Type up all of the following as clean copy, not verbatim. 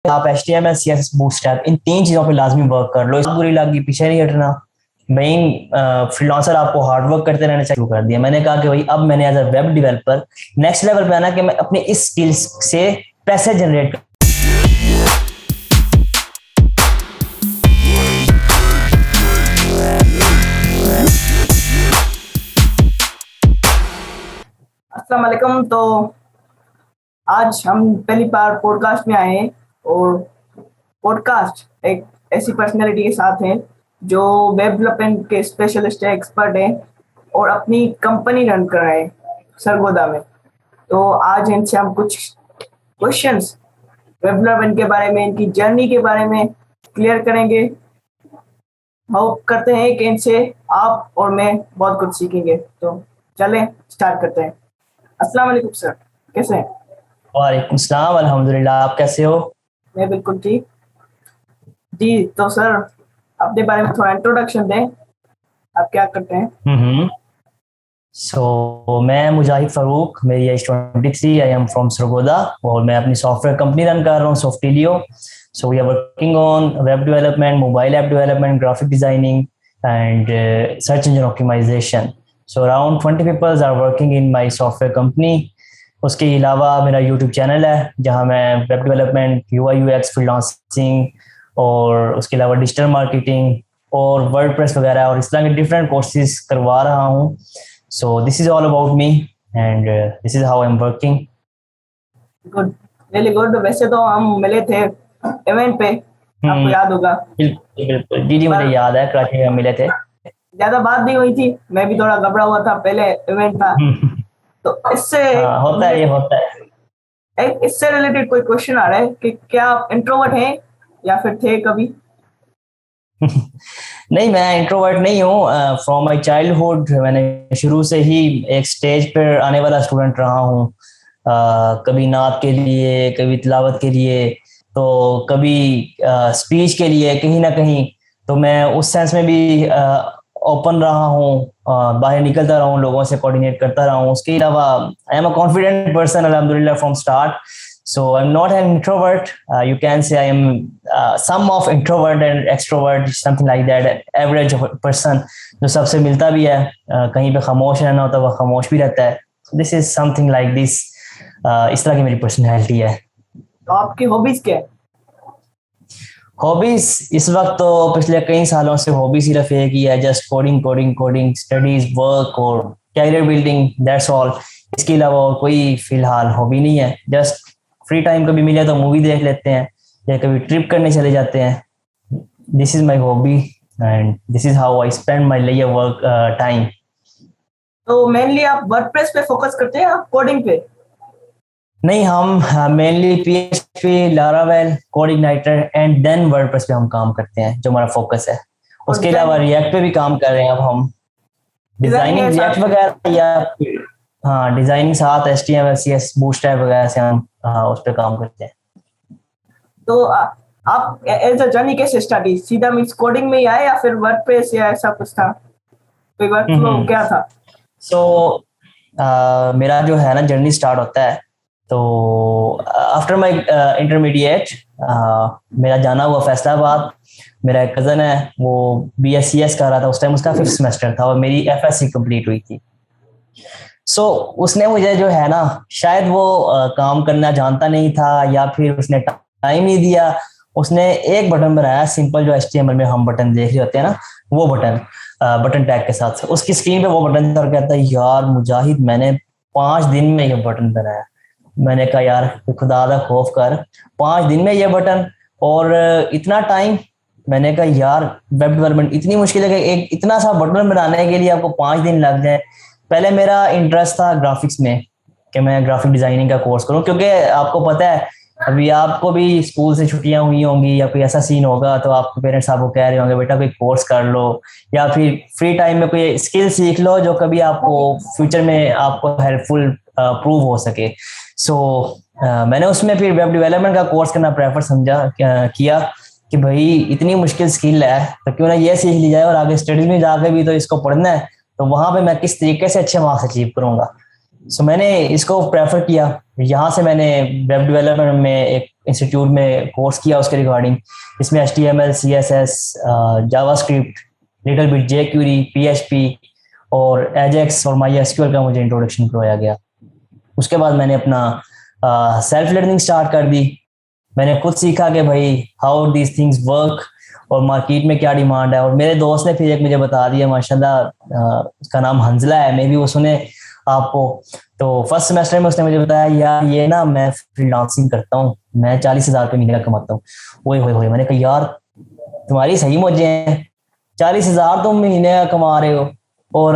आप HTML CSS bootstrap इन 3 चीजों पे लाजमी वर्क कर लो। बुरी लगी पीछे नहीं हटना। मेन फ्रीलांसर आपको हार्ड वर्क करते रहना चाहिए कर दिया। मैंने कहा कि भाई अब मैंने as a web developer next level पे आना कि मैं अपने इस स्किल्स से पैसे जनरेट। अस्सलाम वालेकुम। तो आज हम पहली बार पॉडकास्ट में आए हैं और पॉडकास्ट एक ऐसी पर्सनैलिटी के साथ है जो वेब डेवलपमेंट के स्पेशलिस्ट है, एक्सपर्ट है और अपनी कंपनी रन कर रहे हैं सरगोदा में। तो आज इनसे हम कुछ क्वेश्चंस वेब डेवलपमेंट के बारे में, इनकी जर्नी के बारे में क्लियर करेंगे। होप करते हैं कि इनसे आप और मैं बहुत कुछ सीखेंगे। तो चलें स्टार्ट करते हैं। अस्सलाम वालेकुम सर, कैसे हैं? वालेकुम सलाम, अल्हम्दुलिल्लाह। आप कैसे हो? मैं बिल्कुल ठीक जी। तो सर अपने बारे में थोड़ा इंट्रोडक्शन दें, आप क्या करते हैं? मैं मुजाहिद फारूक, मेरी age 23, I am from Sargodha और मैं अपनी सॉफ्टवेयर कंपनी रन कर रहा हूँ, Softilio. So we are working on web development, mobile app development, graphic designing and search engine optimization. So around 20 peoples are working in my software company. उसके अलावा मेरा YouTube channel है जहाँ मैं web development, UI UX, freelancing और उसके अलावा digital marketing और वर्डप्रेस वगैरह और इस तरह के डिफरेंट कोर्सेज करवा रहा हूँ। So this is all about me and this is how I'm working. Good, really good. वैसे तो हम मिले थे इवेंट पे, आपको याद होगा। बिल्कुल बिल्कुल, जी जी, मुझे याद है, कराची में मिले थे। ज्यादा बात नहीं हुई थी, मैं भी थोड़ा घबरा हुआ था, पहले इवेंट था। तो इससे हाँ, होता है, ये होता है। एक इससे रिलेटेड कोई क्वेश्चन आ रहा है कि क्या आप इंट्रोवर्ट हैं या फिर थे कभी? नहीं, मैं इंट्रोवर्ट नहीं हूँ। फ्रॉम माय चाइल्डहुड मैंने शुरू से ही एक स्टेज पर आने वाला स्टूडेंट रहा हूँ। कभी नात के लिए, कभी तिलावत के लिए, तो कभी स्पीच के लिए, कहीं ना कहीं। तो मैं उस सेंस में भी ओपन रहा हूँ, बाहर निकलता रहा हूँ, लोगों से कोऑर्डिनेट करता रहा हूँ। उसके अलावा I am a confident person, अल्हम्दुलिल्लाह, from start. So I'm not an introvert. You can say I am some of introvert and extrovert, something like that. Average person जो सबसे मिलता भी है, कहीं पे खामोश रहना होता है वो खामोश भी रहता है. This is something like this. इस तरह की मेरी पर्सनैलिटी है। तो आपकी हॉबीज क्या है? हॉबीज इस वक्त तो पिछले कई सालों से हॉबी सिर्फ एक ही है, just coding coding coding, studies, work और कैरियर बिल्डिंग, दैट्स ऑल। इसके अलावा और कोई फिलहाल हॉबी नहीं है। जस्ट फ्री टाइम कभी मिले तो मूवी देख लेते हैं या कभी ट्रिप करने चले जाते हैं। This is my hobby and this is how I spend my leisure work time. तो मेनली आप वर्डप्रेस पे फोकस करते हैं, आप कोडिंग पे? नहीं, हम mainly PHP, Laravel, CodeIgniter and then WordPress पे हम काम करते हैं, जो हमारा फोकस है। उसके अलावा रिएक्ट पे भी काम कर रहे हैं अब हम, डिजाइनिंग रिएक्ट वगैरह, या हाँ डिजाइनिंग साथ HTML CSS बूटस्ट्रैप वगैरह से हम उस पर काम करते हैं। तो आप एज अ जर्नी कैसे स्टार्ट हुई? सीधा मींस कोडिंग में ही आए या फिर वर्डप्रेस या ऐसा कुछ था? कोई वर्कफ्लो क्या था? मेरा जो है ना जर्नी स्टार्ट होता है तो आफ्टर माय इंटरमीडिएट मेरा जाना हुआ फैसलाबाद। मेरा एक कज़न है, वो BScs कर रहा था उस टाइम, उसका 5th सेमेस्टर था और मेरी FSc कंप्लीट हुई थी। उसने मुझे जो है ना, शायद वो काम करना जानता नहीं था या फिर उसने टाइम नहीं दिया। उसने एक बटन बनाया सिंपल, जो HTML में हम बटन देख रहे होते हैं ना, वो बटन टैग के साथ उसकी स्क्रीन पे वो बटन था और कहता है, यार मुजाहिद, मैंने 5 दिन में ये बटन बनाया। मैंने कहा, यार खुदा दा खौफ कर, 5 दिन में ये बटन और इतना टाइम। मैंने कहा, यार वेब डेवलपमेंट इतनी मुश्किल है कि एक इतना सा बटन बनाने के लिए आपको 5 दिन लग जाए। पहले मेरा इंटरेस्ट था ग्राफिक्स में कि मैं ग्राफिक डिजाइनिंग का कोर्स करूं, क्योंकि आपको पता है अभी आपको भी स्कूल से छुट्टियां हुई होंगी या कोई ऐसा सीन होगा तो आपके पेरेंट्स आपको कह रहे होंगे, बेटा कोई कोर्स कर लो या फिर फ्री टाइम में कोई स्किल सीख लो जो कभी आपको फ्यूचर में आपको हेल्पफुल प्रूव हो सके। मैंने उसमें फिर वेब डेवलपमेंट का कोर्स करना प्रेफर किया कि भाई इतनी मुश्किल स्किल है तो क्यों ना ये सीख ली जाए, और आगे स्टडीज में जाके भी तो इसको पढ़ना है, तो वहां पे मैं किस तरीके से अच्छे मार्क्स अचीव करूंगा। सो मैंने इसको प्रेफर किया। यहाँ से मैंने वेब डेवलपमेंट में एक इंस्टीट्यूट में कोर्स किया उसके रिगार्डिंग। इसमें HTML, CSS, JavaScript, little bit jQuery, PHP और एजेक्स और MySQL का मुझे इंट्रोडक्शन करवाया गया। उसके बाद मैंने अपना सेल्फ लर्निंग स्टार्ट कर दी। मैंने खुद सीखा कि भाई हाउ दीज थिंग्स वर्क और मार्केट में क्या डिमांड है। और मेरे दोस्त ने फिर एक मुझे बता दिया माशाल्लाह, उसका नाम हंजला है, मे भी वो सुने आपको। तो फर्स्ट सेमेस्टर में उसने मुझे बताया यार ये ना मैं फ्रीलांसिंग करता हूँ, मैं 40,000 रुपये महीने का कमाता हूँ। ओए होए होए, मैंने कहा यार तुम्हारी सही मौजें हैं, 40,000 तुम महीने का कमा रहे हो। और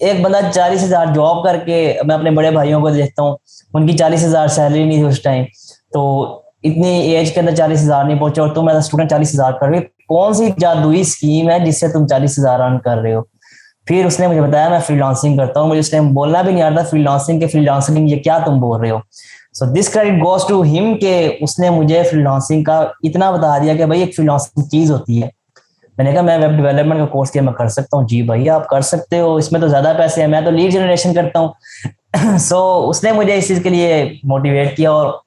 एक बंदा 40,000 जॉब करके, मैं अपने बड़े भाइयों को देखता हूँ उनकी 40,000 सैलरी नहीं थी उस टाइम, तो इतनी एज के अंदर 40,000 नहीं पहुंचे और तुम एज स्टूडेंट 40,000 कर रहे हो। कौन सी जादुई स्कीम है जिससे तुम 40,000 अर्न कर रहे हो? फिर उसने मुझे बताया मैं फ्रीलांसिंग करता हूँ। मुझे उस टाइम बोलना भी नहीं आता फ्रीलांसिंग ये क्या तुम बोल रहे हो। So this credit goes to him के उसने मुझे फ्रीलांसिंग का इतना बता दिया कि भाई एक फ्रीलांसिंग चीज होती है। मैंने कहा मैं वेब डेवलपमेंट का कोर्स किया, मैं कर सकता हूँ। जी भाई आप कर सकते हो, इसमें तो ज्यादा पैसे हैं, मैं तो लीड जनरेशन करता हूँ। सो उसने मुझे इस चीज के लिए मोटिवेट किया और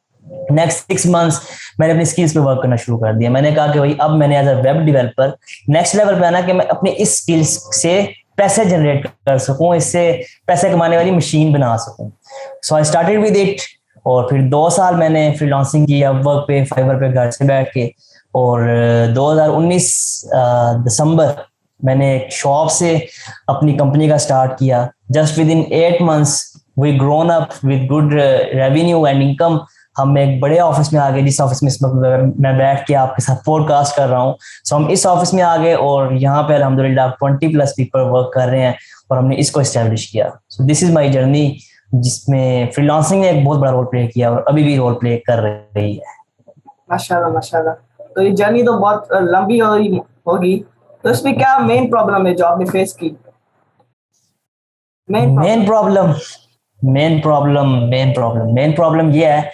नेक्स्ट 6 मंथ्स मैंने अपनी स्किल्स पे वर्क करना शुरू कर दिया। मैंने कहा कि भाई अब मैंने as a web developer next level पे आना कि मैं अपनी इस स्किल्स से पैसे जनरेट कर सकूं, इससे पैसे कमाने वाली मशीन बना सकूं। सो आई स्टार्टेड विद इट और फिर 2 साल मैंने फ्रीलांसिंग किया वर्क पे, फाइवर पे घर से बैठ के। और 2019 दिसंबर मैंने एक शॉप से अपनी कंपनी का स्टार्ट किया। Just within 8 months we grown up with good revenue and income. हम एक बड़े ऑफिस में आ गए, जिस ऑफिस में मैं बैठ के आपके साथ पॉडकास्ट कर रहा हूँ। सो हम इस ऑफिस में आ गए और यहाँ पे अल्हम्दुलिल्लाह 20+ पीपल वर्क कर रहे हैं और हमने इसको एस्टेब्लिश किया। So this is my journey, जिसमें फ्रीलांसिंग ने एक बहुत बड़ा रोल प्ले किया और अभी भी रोल प्ले कर रही है। माशाल्लाह माशाल्लाह। तो ये जर्नी तो बहुत लंबी होगी। तो इसमें क्या मेन प्रॉब्लम है जो आपने फेस की? Main main problem main problem ये है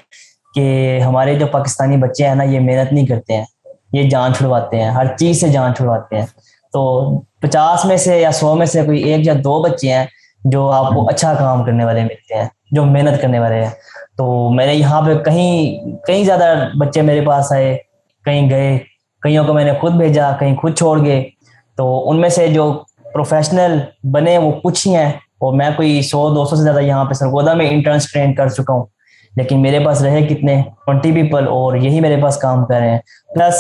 कि हमारे जो पाकिस्तानी बच्चे हैं ना, ये मेहनत नहीं करते हैं, ये जान छुड़वाते हैं, हर चीज से जान छुड़वाते हैं। तो 50 में से या 100 में से कोई 1 या 2 बच्चे हैं जो आपको अच्छा काम करने वाले मिलते हैं, जो मेहनत करने वाले हैं। तो मैंने यहाँ पे कहीं कहीं ज्यादा बच्चे मेरे पास आए, कहीं गए, कईयों को मैंने खुद भेजा, कहीं खुद छोड़ गए। तो उनमें से जो प्रोफेशनल बने वो कुछ ही हैं, और मैं कोई 100-200 से ज्यादा यहाँ पे सरगोदा में इंटर्न्स ट्रेन कर चुका हूँ। लेकिन मेरे पास रहे कितने 20 पीपल और यही मेरे पास काम कर रहे हैं। प्लस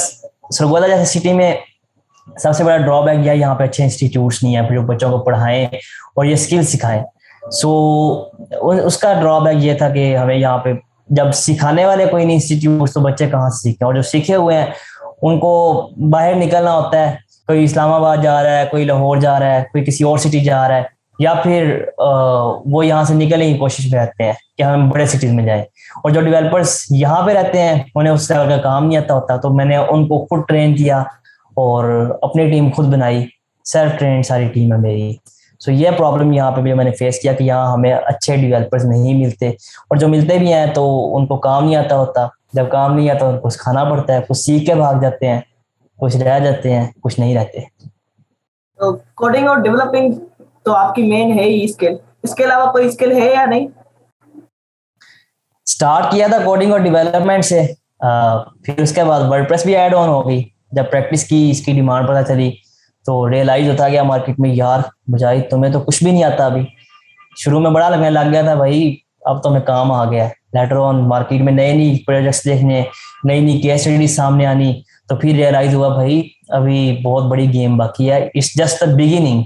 सरगोदा जैसे सिटी में सबसे बड़ा ड्रॉबैक यह यहाँ पे अच्छे इंस्टीट्यूट्स नहीं है जो बच्चों को पढ़ाएं और ये स्किल सिखाएं। सो उसका ड्रॉबैक ये था कि हमें यहाँ पे जब सिखाने वाले कोई नहीं इंस्टीट्यूट, तो बच्चे कहाँ से सीखें। और जो सीखे हुए हैं उनको बाहर निकलना होता है, कोई इस्लामाबाद जा रहा है, कोई लाहौर जा रहा है, कोई किसी और सिटी जा रहा है, या फिर वो यहाँ से निकलने की कोशिश में रहते हैं कि हम बड़े सिटीज में जाएं। और जो डेवलपर्स यहाँ पे रहते हैं उन्हें उस तरह का काम नहीं आता होता। तो मैंने उनको खुद ट्रेन किया और अपनी टीम खुद बनाई, सेल्फ ट्रेन सारी टीम है मेरी। सो ये प्रॉब्लम यहाँ पे भी मैंने फेस किया कि यहाँ हमें अच्छे डेवलपर्स नहीं मिलते, और जो मिलते भी हैं तो उनको काम नहीं आता होता। जब काम नहीं आता उनको सिखाना पड़ता है, कुछ सीख के भाग जाते हैं, कुछ रह जाते हैं, कुछ नहीं रहते। तो कोडिंग और डेवलपिंग तो आपकी मेन है ही स्किल, इसके अलावा कोई स्किल है या नहीं? स्टार्ट किया था कोडिंग और डेवलपमेंट से, फिर उसके बाद वर्डप्रेस भी ऐड ऑन हो गई। जब प्रैक्टिस की, इसकी डिमांड पता चली, तो रियलाइज होता गया मार्केट में यार मुझाहिद तुम्हें तो कुछ भी नहीं आता अभी। शुरू में बड़ा लगने लग गया था भाई, अब तो मैं काम आ गया है। लेटर ऑन मार्केट में नए नई प्रोजेक्ट्स देखने, नई नई केस स्टडीज सामने आनी, तो फिर रियलाइज हुआ भाई अभी बहुत बड़ी गेम बाकी है, इट्स जस्ट द बिगिनिंग।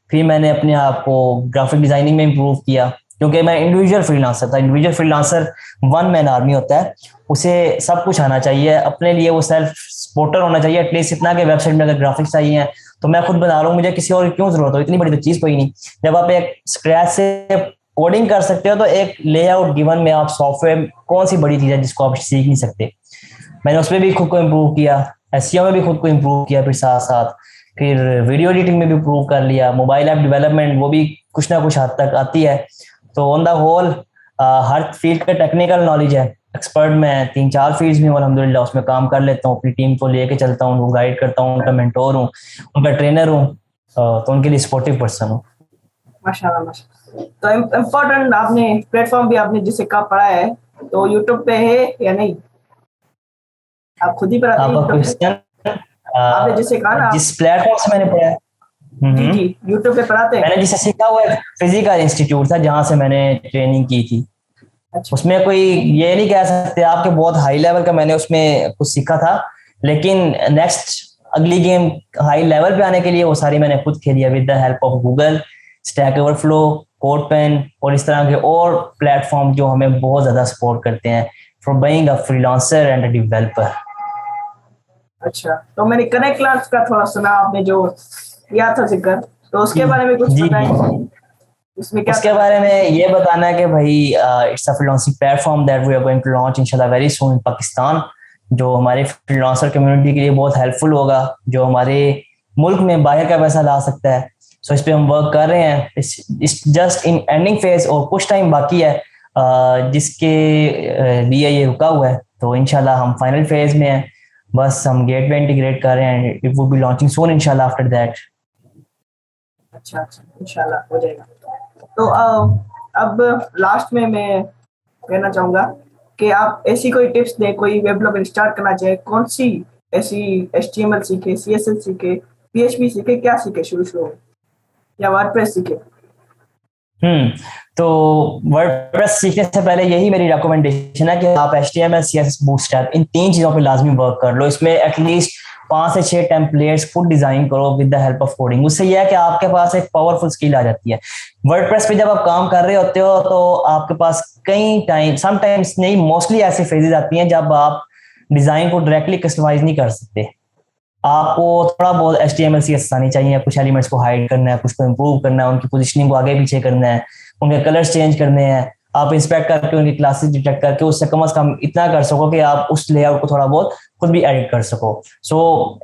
फिर मैंने अपने आप को ग्राफिक डिजाइनिंग में इम्प्रूव किया, क्योंकि मैं इंडिविजुअल फ्रीलांसर था। इंडिविजुअल फ्रीलांसर 1 मैन आर्मी होता है, उसे सब कुछ आना चाहिए, अपने लिए वो सेल्फ सपोर्टर होना चाहिए एटलीस्ट इतना कि वेबसाइट में अगर ग्राफिक्स चाहिए तो मैं खुद बना रहा हूँ, मुझे किसी और की क्यों जरूरत हो, इतनी बड़ी तो चीज कोई नहीं। जब आप एक स्क्रैच से कोडिंग कर सकते हो तो एक लेआउट गिवन में आप सॉफ्टवेयर कौन सी बड़ी चीज है जिसको आप सीख नहीं सकते। मैंने उसमें भी खुद को इम्प्रूव किया, एसईओ में भी खुद को इम्प्रूव किया, फिर साथ साथ फिर वीडियो एडिटिंग में भी इम्प्रूव कर लिया, मोबाइल ऐप डेवलपमेंट वो भी कुछ ना कुछ हद तक आती है। तो ऑन द होल हर फील्ड का टेक्निकल नॉलेज है, एक्सपर्ट मैं 3-4 फील्ड्स में हूं अल्हम्दुलिल्लाह, उसमें काम कर लेता हूँ, अपनी टीम को लेके चलता हूँ, उनको गाइड करता हूँ, उनका मेंटोर हूँ, उनका ट्रेनर हूँ, तो उनके लिए सपोर्टिव पर्सन हूँ। माशाल्लाह माशाल्लाह। तो इम्पोर्टेंट आपने प्लेटफॉर्म भी आपने जिसे कहा पढ़ा है, तो यूट्यूब पे है या नहीं? आप खुद ही पढ़ाते हैं आपका यूट्यूब पे? आपने जिसे कहा ना जिस प्लेटफॉर्म से मैंने पढ़ा है, जी जी, यूट्यूब पे पढ़ाते हैं? मैंने जिसे सीखा वो एक फिजिकल इंस्टीट्यूट था जहाँ से मैंने ट्रेनिंग की थी। अच्छा उसमें कोई ये नहीं कह सकते आपके बहुत हाई लेवल का मैंने उसमें कुछ सीखा था, लेकिन नेक्स्ट अगली गेम हाई लेवल पे आने के लिए वो सारी मैंने खुद खेली है with the help of Google, Stack Overflow, CodePen और इस तरह के और प्लेटफॉर्म जो हमें बहुत ज्यादा सपोर्ट करते हैं for being a freelancer and a developer. अच्छा, तो मैंने कनेक्ट क्लास का थोड़ा सुना, आपने जो किया था जिक्र, तो उसके बारे में कुछ जी बताएं। जी, उसमें क्या उसके था? बारे में ये बताना है कि भाई it's a freelancing platform that we are going to launch इंशाल्लाह वेरी सून इन पाकिस्तान, जो हमारे फ्रीलांसर कम्युनिटी के लिए बहुत हेल्पफुल होगा, जो हमारे मुल्क में बाहर का पैसा ला सकता है। सो इस पे हम वर्क कर रहे हैं, it's just in ending phase और कुछ टाइम बाकी है जिसके लिए ये रुका हुआ है। तो इंशाल्लाह हम फाइनल फेज में हैं, बस हम गेटवे इंटीग्रेट कर रहे हैं, इट विल बी लॉन्चिंग सून इंशाल्लाह आफ्टर दैट। अच्छा अच्छा, इंशाल्लाह हो जाएगा। तो अब लास्ट में मैं कहना चाहूंगा कि आप ऐसी कोई टिप्स दें, कोई वेब ब्लॉगर स्टार्ट करना चाहे, कौन सी ऐसी HTML सीखे, CSS सीखे, PHP सीखे, क्या सीखे शुरू शुरू में, या वर्डप्रेस सीखे? हम्म तो वर्डप्रेस सीखने से पहले यही मेरी रिकमेंडेशन है कि आप HTML CSS बूटस्ट्रैप इन तीन चीजों पे लाजमी वर्क कर लो। इसमें एटलीस्ट 5 से 6 टेम्पलेट्स खुद डिजाइन करो with the help of coding. उससे यह है कि आपके पास एक पावरफुल स्किल आ जाती है। वर्डप्रेस पे जब आप काम कर रहे होते हो तो आपके पास कई टाइम समटाइम्स नहीं मोस्टली ऐसी फेजेस आती हैं जब आप डिजाइन को डायरेक्टली कस्टमाइज नहीं कर सकते। आपको थोड़ा बहुत HTML CSS आनी चाहिए, कुछ एलिमेंट्स को हाइड करना है, कुछ को इंप्रूव करना है, उनकी पोजीशनिंग को आगे पीछे करना है, उनके कलर्स चेंज करने हैं। आप इंस्पेक्ट करके उनकी क्लासेस डिटेक्ट करके उससे कम से कम इतना कर सको कि आप उस लेआउट को थोड़ा बहुत खुद भी एडिट कर सको। सो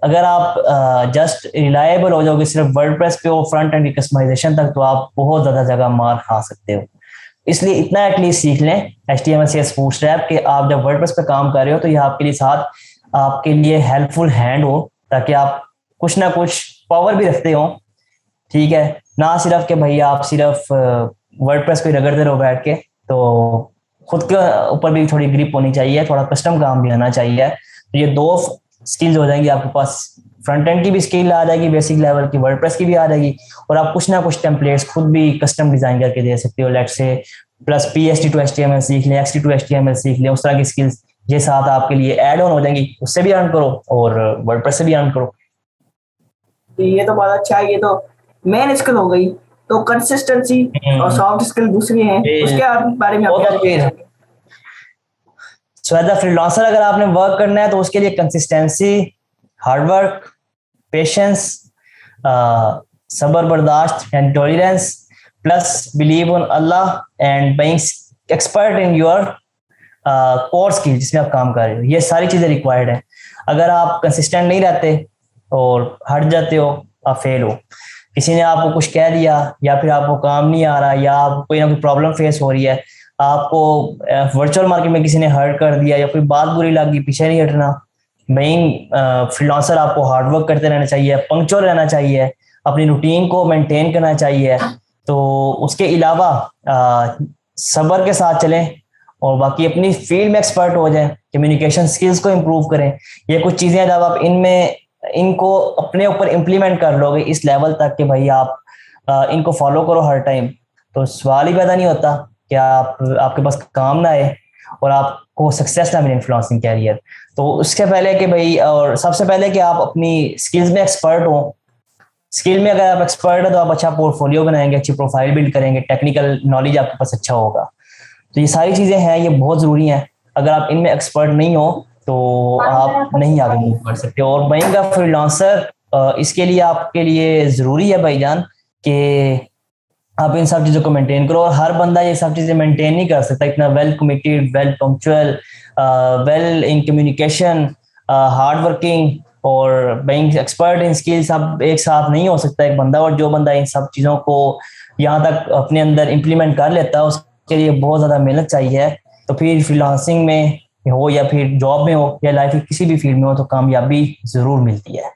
अगर आप जस्ट रिलायबल हो जाओगे सिर्फ वर्डप्रेस पे और फ्रंट एंड की कस्टमाइजेशन तक, तो आप बहुत ज्यादा जगह मार खा सकते हो। इसलिए इतना एटलीस्ट सीख लें HTML CSS बूटस्ट्रैप कि आप जब वर्डप्रेस पे काम कर रहे हो तो ये आपके लिए साथ आपके लिए हेल्पफुल हैंड हो, ताकि आप कुछ ना कुछ पावर भी रखते हो। ठीक है, ना सिर्फ कि भाई आप सिर्फ वर्डप्रेस को ही रगड़ते रहो बैठ के। तो खुद के ऊपर भी थोड़ी ग्रिप होनी चाहिए, थोड़ा कस्टम काम भी आना चाहिए। तो ये दो स्किल्स हो जाएंगी आपके पास, फ्रंट एंड की भी स्किल आ जाएगी बेसिक लेवल की, वर्डप्रेस की भी आ जाएगी, और आप कुछ ना कुछ टेम्पलेट्स खुद भी कस्टम डिजाइन करके दे सकते हो। Let's say plus PHP to HTML सीख लें, XT to HTML सीख लें, उस तरह की स्किल्स ये साथ आपके लिए ऐड ऑन हो जाएंगी। उससे भी अर्न करो और वर्डप्रेस से भी अर्न करो। ये तो बहुत अच्छा है, ये तो मेन स्किल हो गई। तो कंसिस्टेंसी और सॉफ्ट स्किल दूसरी है, उसके बारे में आप क्या कहना चाहेंगे? सो एज अ फ्रीलांसर अगर आपने वर्क करना है तो उसके लिए कंसिस्टेंसी, हार्डवर्क, पेशेंस, सब्र बर्दाश्त and tolerance, plus believe on Allah and being expert in your core skill जिसमें आप काम कर रहे हो, ये सारी चीजें रिक्वायर्ड है। अगर आप कंसिस्टेंट नहीं रहते और हट जाते हो, आप फेल हो। किसी ने आपको कुछ कह दिया या फिर आपको काम नहीं आ रहा या आपको कोई ना कोई प्रॉब्लम फेस हो रही है, आपको वर्चुअल मार्केट में किसी ने हर्ट कर दिया या कोई बात बुरी लगी, पीछे नहीं हटना। बीइंग फ्रीलांसर आपको हार्डवर्क करते रहना चाहिए, पंक्चुअल रहना चाहिए, अपनी रूटीन को मेंटेन करना चाहिए। तो उसके अलावा सब्र के साथ चलें और बाकी अपनी फील्ड में एक्सपर्ट हो जाएं, कम्युनिकेशन स्किल्स को इम्प्रूव करें। ये कुछ चीज़ें जब आप इनको अपने ऊपर इम्प्लीमेंट कर लोगे इस लेवल तक कि भाई आप इनको फॉलो करो हर टाइम, तो सवाल ही पैदा नहीं होता कि आपके पास काम ना आए और आपको सक्सेस ना मिले इन्फ्लुएंसिंग कैरियर। तो उसके पहले कि भाई, और सबसे पहले कि आप अपनी स्किल्स में एक्सपर्ट हो। स्किल में अगर आप एक्सपर्ट है तो आप अच्छा पोर्टफोलियो बनाएंगे, अच्छी प्रोफाइल बिल्ड करेंगे, टेक्निकल नॉलेज आपके पास अच्छा होगा। तो ये सारी चीजें हैं, ये बहुत जरूरी हैं। अगर आप इनमें एक्सपर्ट नहीं हो तो आप नहीं आगे मूव कर सकते। और बीइंग अ फ्रीलांसर इसके लिए आपके लिए जरूरी है भाईजान कि आप इन सब चीजों को मेंटेन करो। और हर बंदा ये सब चीजें मेंटेन नहीं कर सकता, इतना well committed, well punctual, well in communication, hard working और बीइंग एक्सपर्ट इन स्किल सब एक साथ नहीं हो सकता एक बंदा। और जो बंदा इन सब चीजों को यहाँ तक अपने अंदर इम्प्लीमेंट कर लेता है उसके लिए बहुत ज्यादा मेहनत चाहिए। तो फिर फ्रीलांसिंग में हो या फिर जॉब में हो या लाइफ की किसी भी फील्ड में हो तो कामयाबी जरूर मिलती है।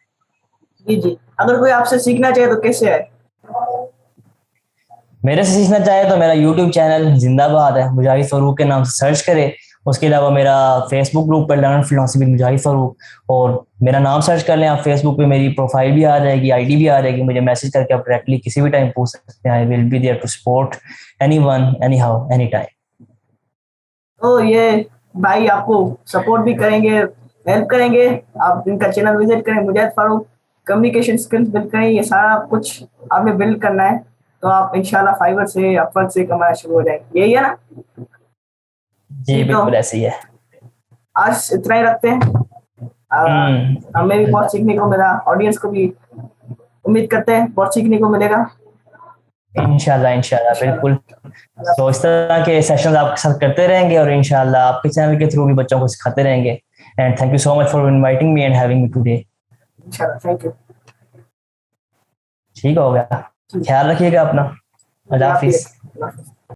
जी जी, अगर कोई आपसे सीखना चाहे तो कैसे है? मेरे से सीखना चाहे तो मेरा यूट्यूब चैनल जिंदाबाद है, मुजाहिद फरूक के नाम से सर्च करे। उसके अलावा मेरा फेसबुक ग्रुप पर लर्न फिलोसफी मुजाहिद फरूक, और मेरा नाम सर्च कर लें आप फेसबुक पे, मेरी प्रोफाइल भी आ जाएगी, आईडी भी आ जाएगी, मुझे मैसेज करके आप डायरेक्टली किसी भी टाइम पूछ सकते हैं। I will be there to support anyone, anyhow, any time. तो ये भाई आपको सपोर्ट भी करेंगे, हेल्प करेंगे। आप इनका चैनल विजिट करें, मुजाहिद फारूक, कम्युनिकेशन स्किल्स बिल्ड करें, ये सारा कुछ आपने बिल्ड करना है। तो आप इंशाल्लाह फाइवर से, अपवर्क से कमाना शुरू हो जाएंगे, यही है ना? जी तो बिल्कुल ऐसे ही है। आज इतना ही रखते हैं। हमें भी बहुत सीखने को मिला, ऑडियंस को भी उम्मीद करते हैं बहुत सीखने को मिलेगा। इंशाल्लाह इंशाल्लाह बिल्कुल। तो इस तरह के सेशंस आपके साथ करते रहेंगे और इंशाल्लाह आपके चैनल के थ्रू भी बच्चों को सिखाते रहेंगे। And thank you so much for inviting me and having me today. इंशाल्लाह, थैंक यू। ठीक हो गया, ख्याल रखिएगा अपना। अल्लाह हाफिज।